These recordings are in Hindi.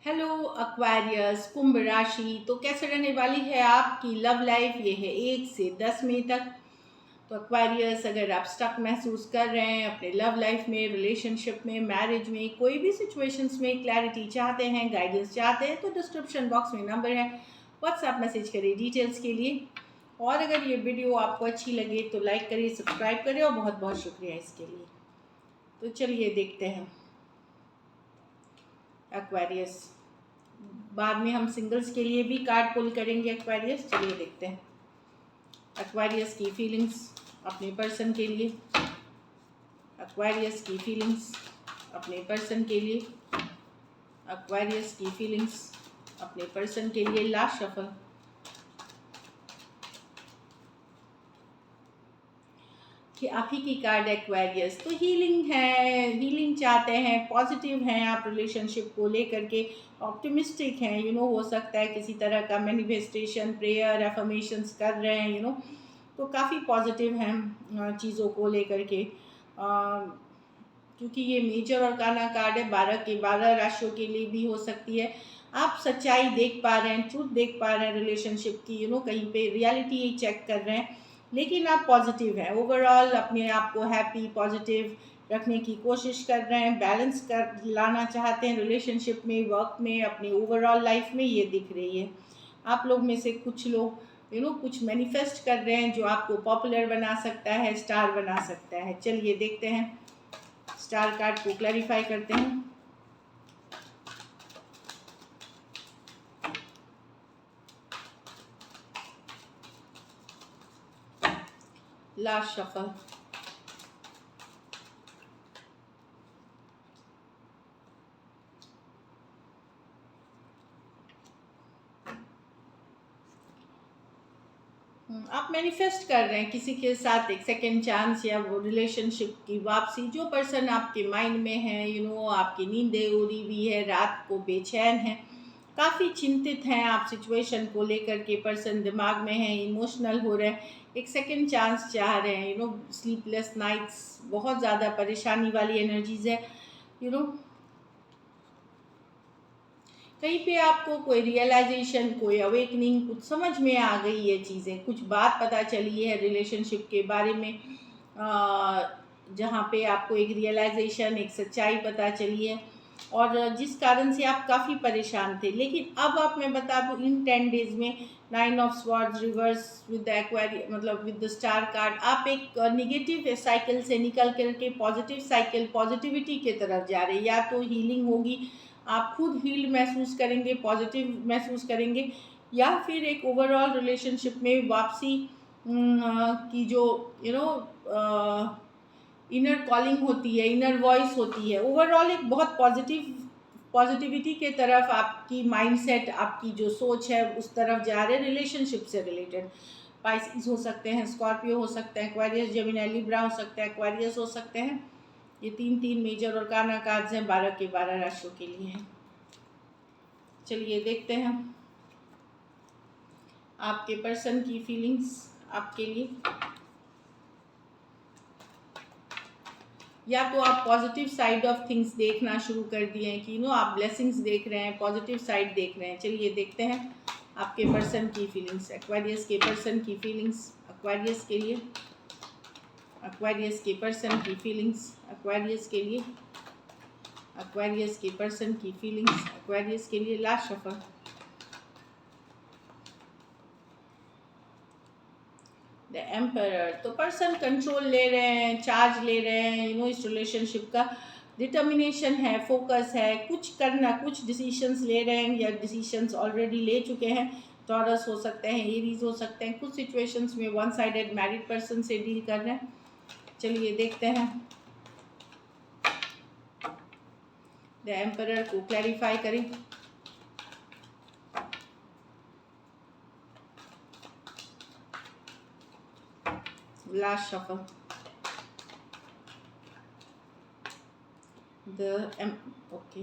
हेलो एक्वेरियस कुंभ राशि। तो कैसे रहने वाली है आपकी लव लाइफ? ये है 1 से 10 मई तक। तो एक्वेरियस, अगर आप स्टक महसूस कर रहे हैं अपने लव लाइफ में, रिलेशनशिप में, मैरिज में, कोई भी सिचुएशंस में क्लैरिटी चाहते हैं, गाइडेंस चाहते हैं, तो डिस्क्रिप्शन बॉक्स में नंबर है, व्हाट्सएप मैसेज करिए डिटेल्स के लिए। और अगर ये वीडियो आपको अच्छी लगे तो लाइक करिए, सब्सक्राइब करिए, और बहुत बहुत शुक्रिया इसके लिए। तो चलिए देखते हैं एक्वेरियस। बाद में हम सिंगल्स के लिए भी कार्ड पुल करेंगे एक्वेरियस। चलिए देखते हैं एक्वेरियस की फीलिंग्स अपने पर्सन के लिए। एक्वेरियस की फीलिंग्स अपने पर्सन के लिए। एक्वेरियस की फीलिंग्स अपने पर्सन के लिए। Last shuffle. कि आप ही की कार्ड एक्वेरियस। तो हीलिंग है, हीलिंग चाहते हैं, पॉजिटिव हैं आप रिलेशनशिप को लेकर के, ऑप्टिमिस्टिक हैं। हो सकता है किसी तरह का मैनिफेस्टेशन, प्रेयर, एफर्मेशंस कर रहे हैं। तो काफ़ी पॉजिटिव हैं चीज़ों को लेकर के। क्योंकि ये मेजर और काना कार्ड है, 12 के 12 राशियों के लिए भी हो सकती है। आप सच्चाई देख पा रहे हैं, ट्रूथ देख पा रहे हैं रिलेशनशिप की। कहीं पे रियलिटी चेक कर रहे हैं, लेकिन आप पॉजिटिव हैं। ओवरऑल अपने आप को हैप्पी, पॉजिटिव रखने की कोशिश कर रहे हैं, बैलेंस कर लाना चाहते हैं रिलेशनशिप में, वर्क में, अपनी ओवरऑल लाइफ में। ये दिख रही है आप लोग में से कुछ लोग कुछ मैनिफेस्ट कर रहे हैं जो आपको पॉपुलर बना सकता है, स्टार बना सकता है। चलिए देखते हैं, स्टार कार्ड को क्लैरिफाई करते हैं। Last shuffle. आप मैनिफेस्ट कर रहे हैं किसी के साथ एक सेकेंड चांस या वो रिलेशनशिप की वापसी। जो पर्सन आपके माइंड में है, आपकी नींदें उड़ी हुई है, रात को बेचैन है, काफ़ी चिंतित हैं आप सिचुएशन को लेकर के। पर्सन दिमाग में है, इमोशनल हो रहे हैं, एक सेकेंड चांस चाह रहे हैं। स्लीपलेस नाइट्स, बहुत ज़्यादा परेशानी वाली एनर्जीज है। यू नो कहीं पे आपको कोई रियलाइजेशन, कोई अवेकनिंग, कुछ समझ में आ गई ये चीज़ें, कुछ बात पता चली है रिलेशनशिप के बारे में, जहाँ पे आपको एक रियलाइजेशन, एक सच्चाई पता चली है, और जिस कारण से आप काफ़ी परेशान थे। लेकिन अब आप, मैं बता दूँ, इन 10 डेज में 9 of swords reverse with the Aquarius, मतलब विद द स्टार कार्ड, आप एक निगेटिव साइकिल से निकल करके पॉजिटिव साइकिल, पॉजिटिविटी की तरफ जा रहे हैं। या तो हीलिंग होगी, आप खुद हील्ड महसूस करेंगे, पॉजिटिव महसूस करेंगे, या फिर एक ओवरऑल रिलेशनशिप में वापसी की जो इनर कॉलिंग होती है, इनर वॉइस होती है। ओवरऑल एक बहुत पॉजिटिविटी के तरफ आपकी माइंडसेट, आपकी जो सोच है उस तरफ जा रहे हैं रिलेशनशिप से रिलेटेड। पाइसेस हो सकते हैं, स्कॉर्पियो हो सकते हैं, एक्वेरियस, जेमिनी, लिब्रा हो सकते हैं, एक्वेरियस हो सकते हैं। ये तीन मेजर और काना कार्ड्स हैं, 12 के 12 राशियों के लिए हैं। चलिए देखते हैं आपके पर्सन की फीलिंग्स आपके लिए। या तो आप पॉजिटिव साइड ऑफ थिंग्स देखना शुरू कर दिए हैं कि आप ब्लेसिंग्स देख रहे हैं, पॉजिटिव साइड देख रहे हैं। चलिए देखते हैं आपके पर्सन की फीलिंग्स, एक्वेरियस के पर्सन की फीलिंग्स एक्वेरियस के लिए। एक्वेरियस के पर्सन की फीलिंग्स एक्वेरियस के लिए। एक्वेरियस के पर्सन की फीलिंग्स एक्वेरियस के लिए। Last shuffle. The emperor. तो पर्सन कंट्रोल ले रहे हैं, चार्ज ले रहे हैं, इस रिलेशनशिप का डिटर्मिनेशन है, फोकस है, कुछ करना, कुछ डिसीशंस ले रहे हैं या डिसीशंस ऑलरेडी ले चुके हैं। टॉरस हो सकते हैं, एरीज हो सकते हैं। कुछ सिचुएशंस में वन साइडेड मैरिड पर्सन से डील कर रहे हैं। चलिए देखते हैं द एम्परर को क्लैरिफाई करें। Last shuffle. ओके,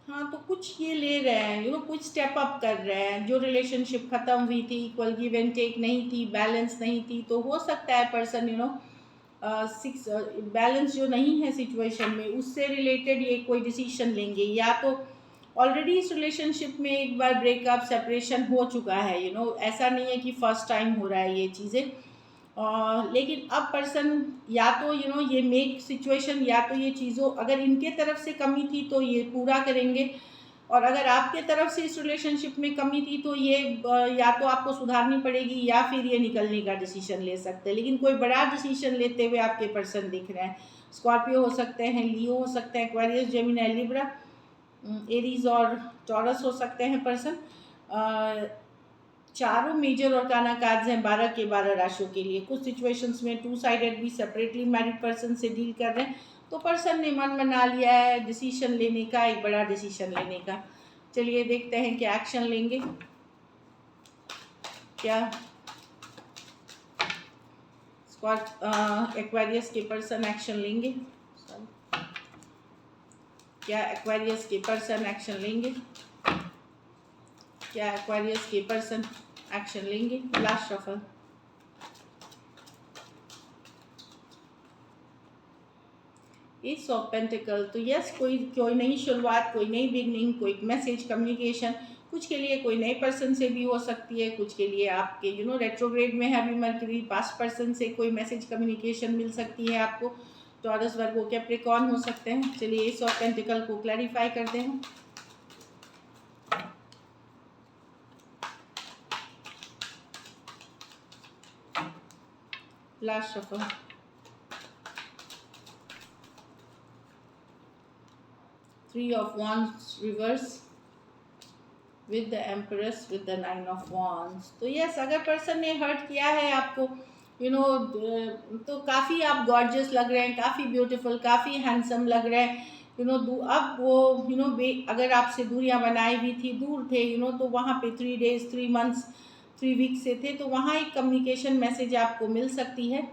हाँ, तो कुछ ये ले रहे हैं, कुछ स्टेप अप कर रहे हैं। जो रिलेशनशिप खत्म हुई थी, इक्वल गिव एंड टेक नहीं थी, बैलेंस नहीं थी, तो हो सकता है पर्सन सिक्स बैलेंस जो नहीं है सिचुएशन में, उससे रिलेटेड ये कोई डिसीजन लेंगे। या तो ऑलरेडी इस रिलेशनशिप में एक बार ब्रेकअप सेपरेशन हो चुका है, ऐसा नहीं है कि फर्स्ट टाइम हो रहा है ये चीज़ें। लेकिन अब पर्सन या तो ये मेक सिचुएशन, या तो ये चीज़ों अगर इनके तरफ से कमी थी तो ये पूरा करेंगे, और अगर आपके तरफ से इस रिलेशनशिप में कमी थी तो ये या तो आपको सुधारनी पड़ेगी या फिर ये निकलने का डिसीजन ले सकते हैं। लेकिन कोई बड़ा डिसीजन लेते हुए आपके पर्सन दिख रहे हैं। स्कॉर्पियो हो सकते हैं, लियो हो सकते हैं, एक्वेरियस, जेमिनी, लिब्रा, एरीज और टॉरस हो सकते हैं पर्सन। चारों मेजर और काना कार्ड्स हैं 12 के 12 राशियों के लिए। कुछ सिचुएशंस में टू साइडेड भी सेपरेटली मैरिड पर्सन से डील कर रहे हैं, तो पर्सन ने मन बना लिया है डिसीजन लेने का, एक बड़ा डिसीजन लेने का। चलिए देखते हैं क्या एक्शन लेंगे, क्या एक्वेरियस के पर्सन एक्शन लेंगे। क्या एक्वेरियस के पर्सन एक्शन लेंगे, क्या एक्वेरियस के पर्सन एक्शन लेंगे। Last shuffle. S of pentacle. तो यस, कोई नई शुरुआत, कोई नई बिगनिंग, कोई मैसेज, कम्युनिकेशन, कुछ के लिए कोई नए पर्सन से भी हो सकती है, कुछ के लिए आपके रेट्रोग्रेड में है अभी मरकरी, पास्ट पर्सन से कोई मैसेज कम्युनिकेशन मिल सकती है आपको। टॉरस, वर्गो, कैप्रिकॉर्न हो सकते हैं। चलिए एस ऑफ पेंटिकल को क्लैरिफाई करते हैं। Last shuffle. Three of Wands reverse with the Empress with the Nine of Wands। तो यस, अगर पर्सन ने हर्ट किया है आपको, तो काफ़ी आप गॉर्जियस लग रहे हैं, काफ़ी ब्यूटीफुल, काफ़ी हैंडसम लग रहे हैं। अब वो अगर आपसे दूरियां बनाई हुई थी, दूर थे, तो वहाँ पे 3 days 3 months 3 weeks से थे, तो वहाँ एक कम्युनिकेशन मैसेज आपको मिल सकती है।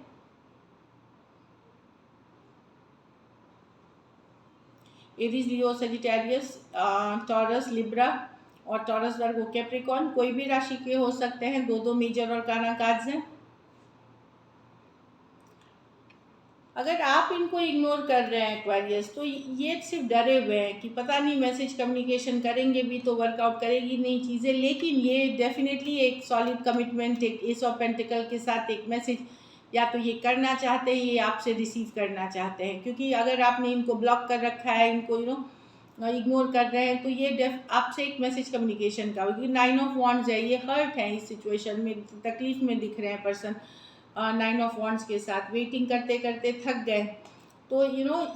एरीज, लियो, सेजिटेरियस, टॉरस, लिब्रा और टॉरस, वर्गो, कैप्रिकॉर्न, कोई भी राशि के हो सकते हैं। दो मेजर और काना कार्ड्स हैं। अगर आप इनको इग्नोर कर रहे हैं एक्वेरियस, तो ये सिर्फ डरे हुए हैं कि पता नहीं मैसेज कम्युनिकेशन करेंगे भी तो वर्कआउट करेगी नहीं चीज़ें। लेकिन ये डेफिनेटली एक सॉलिड कमिटमेंट, एक एस ऑफ पेंटिकल के साथ एक मैसेज या तो ये करना चाहते हैं, ये आपसे रिसीव करना चाहते हैं। क्योंकि अगर आपने इनको ब्लॉक कर रखा है, इनको इग्नोर कर रहे हैं, तो ये आपसे एक मैसेज कम्युनिकेशन का, क्योंकि 9 of Wands है, ये हर्ट है इस सिचुएशन में, तकलीफ में दिख रहे हैं पर्सन। 9 of Wands के साथ वेटिंग करते करते थक गए, तो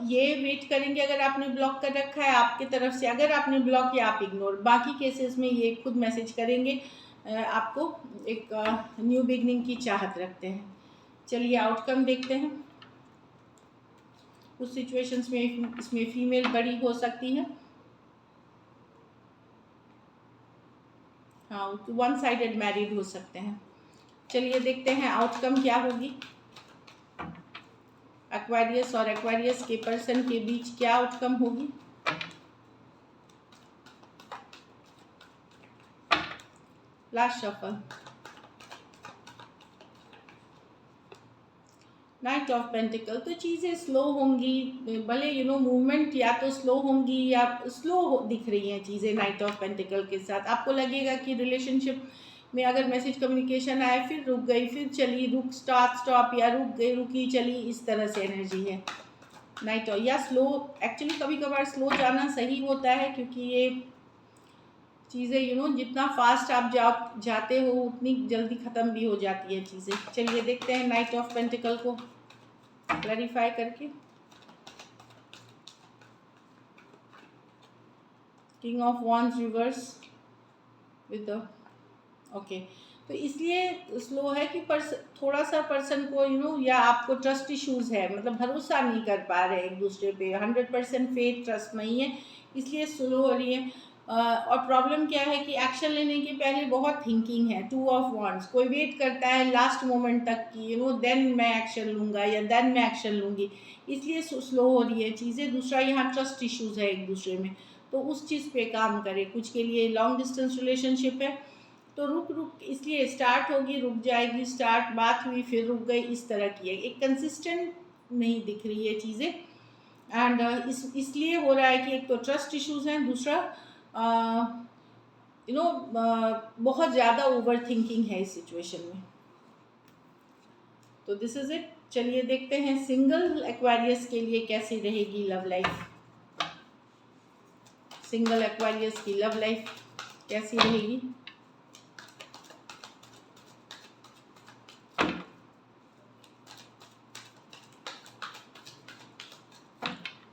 ये वेट करेंगे। अगर आपने ब्लॉक कर रखा है आपकी तरफ से, अगर आपने ब्लॉक या आप इग्नोर, बाकी केसेस में ये खुद मैसेज करेंगे, आपको एक न्यू बिगनिंग की चाहत रखते हैं। चलिए आउटकम देखते हैं। कुछ सिचुएशंस में इसमें फीमेल बड़ी हो सकती है, हाँ, 1 साइडेड मैरिड हो सकते हैं। चलिए देखते हैं आउटकम क्या होगी। एक्वेरियस और एक्वेरियस के पर्सन के बीच क्या आउटकम होगी। Last shuffle. Night of pentacle. तो चीज़ें स्लो होंगी, भले मूवमेंट या तो स्लो होंगी या स्लो दिख रही हैं चीज़ें नाइट ऑफ पेंटिकल के साथ। आपको लगेगा कि रिलेशनशिप में अगर मैसेज कम्युनिकेशन आए फिर रुक गई, फिर चली, स्टॉप या रुक गई, रुकी, चली, इस तरह से एनर्जी है नाइट ऑफ। या स्लो, एक्चुअली कभी कभार स्लो जाना सही होता है, क्योंकि ये चीज़ें जितना फास्ट आप जाते हो उतनी जल्दी ख़त्म भी हो जाती है चीज़ें। चलिए देखते हैं नाइट ऑफ पेंटिकल को क्लैरिफाई करके। King of wands reverse with the okay. तो इसलिए स्लो है कि थोड़ा सा पर्सन को या आपको ट्रस्ट इश्यूज़ है, मतलब भरोसा नहीं कर पा रहे एक दूसरे पे, 100% फेथ ट्रस्ट नहीं है, इसलिए स्लो हो रही है। और प्रॉब्लम क्या है कि एक्शन लेने के पहले बहुत थिंकिंग है। 2 of Wands, कोई वेट करता है लास्ट मोमेंट तक कि देन मैं एक्शन लूँगा या देन मैं एक्शन लूँगी, इसलिए स्लो हो रही है चीज़ें। दूसरा, यहाँ ट्रस्ट इश्यूज़ है एक दूसरे में, तो उस चीज़ पे काम करें। कुछ के लिए लॉन्ग डिस्टेंस रिलेशनशिप है, तो रुक इसलिए स्टार्ट होगी, रुक जाएगी, स्टार्ट बात हुई फिर रुक गई, इस तरह की है। एक कंसिस्टेंट नहीं दिख रही है चीज़ें। एंड इसलिए हो रहा है कि एक तो ट्रस्ट इश्यूज हैं, दूसरा बहुत ज़्यादा ओवर थिंकिंग है इस सिचुएशन में। तो दिस इज इट। चलिए देखते हैं सिंगल एक्वेरियस के लिए कैसी रहेगी लव लाइफ। सिंगल एक्वेरियस की लव लाइफ कैसी रहेगी।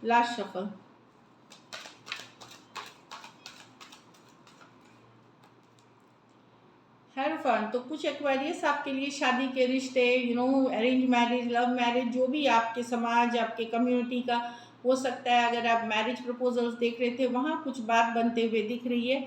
Last shuffle. हेरोफान। तो कुछ एक्वेरियस आपके लिए शादी के रिश्ते, अरेंज मैरिज, लव मैरिज, जो भी आपके समाज, आपके कम्युनिटी का हो सकता है। अगर आप मैरिज प्रपोजल्स देख रहे थे, वहाँ कुछ बात बनते हुए दिख रही है।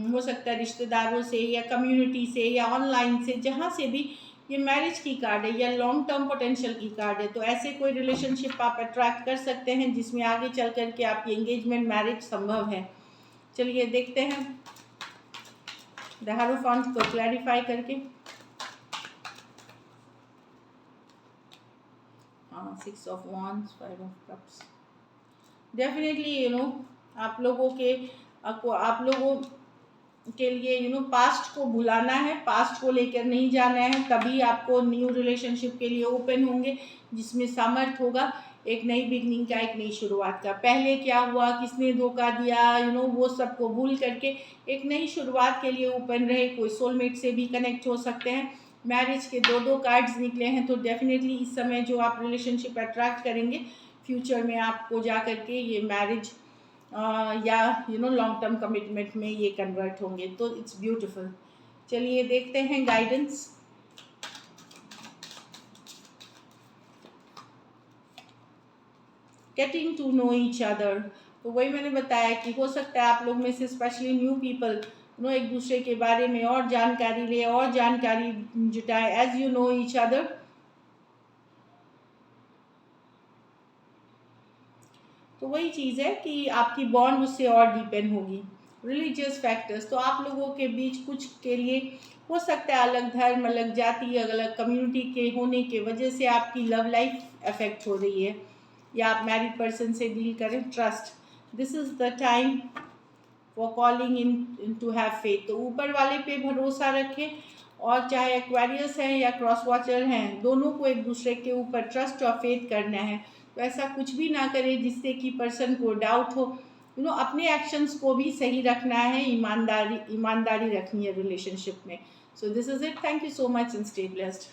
हो सकता है रिश्तेदारों से या कम्युनिटी से या ऑनलाइन से, जहाँ से भी ये मैरिज की कार्ड है या लॉन्ग टर्म पोटेंशियल की कार्ड है। तो ऐसे कोई रिलेशनशिप आप अट्रैक्ट कर सकते हैं जिसमें आगे चल करके आपकी एंगेजमेंट, मैरिज संभव है। चलिए देखते हैं द हेरोफांट को क्लैरिफाई करके। हाँ, 6 of wands, 5 of cups. Definitely आप लोगों के लिए पास्ट को भुलाना है, पास्ट को लेकर नहीं जाना है। तभी आपको न्यू रिलेशनशिप के लिए ओपन होंगे, जिसमें सामर्थ होगा एक नई बिगनिंग का, एक नई शुरुआत का। पहले क्या हुआ, किसने धोखा दिया, वो सबको भूल करके एक नई शुरुआत के लिए ओपन रहे। कोई सोलमेट से भी कनेक्ट हो सकते हैं। मैरिज के दो कार्ड्स निकले हैं, तो डेफिनेटली इस समय जो आप रिलेशनशिप अट्रैक्ट करेंगे, फ्यूचर में आपको जा करके ये मैरिज या लॉन्ग टर्म कमिटमेंट में ये कन्वर्ट होंगे। तो इट्स ब्यूटिफुल। चलिए देखते हैं guidance. Getting to know each other. तो वही मैंने बताया कि हो सकता है आप लोग में से स्पेशली न्यू पीपल एक दूसरे के बारे में और जानकारी ले और जानकारी जुटाए। As you know each other, तो वही चीज़ है कि आपकी बॉन्ड उससे और डीपन होगी। रिलीजियस फैक्टर्स, तो आप लोगों के बीच कुछ के लिए हो सकता है अलग धर्म, अलग जाति, अलग कम्युनिटी के होने के वजह से आपकी लव लाइफ अफेक्ट हो रही है, या आप मैरिड पर्सन से डील करें। Trust, this is the time for calling in to have faith. तो ऊपर वाले पे भरोसा रखें, और चाहे एक्वेरियस हैं या क्रॉस वॉचर हैं, दोनों को एक दूसरे के ऊपर ट्रस्ट और फेथ करना है। तो ऐसा कुछ भी ना करें जिससे कि पर्सन को डाउट हो। अपने एक्शंस को भी सही रखना है, ईमानदारी रखनी है रिलेशनशिप में। So this is it. Thank you so much and stay blessed.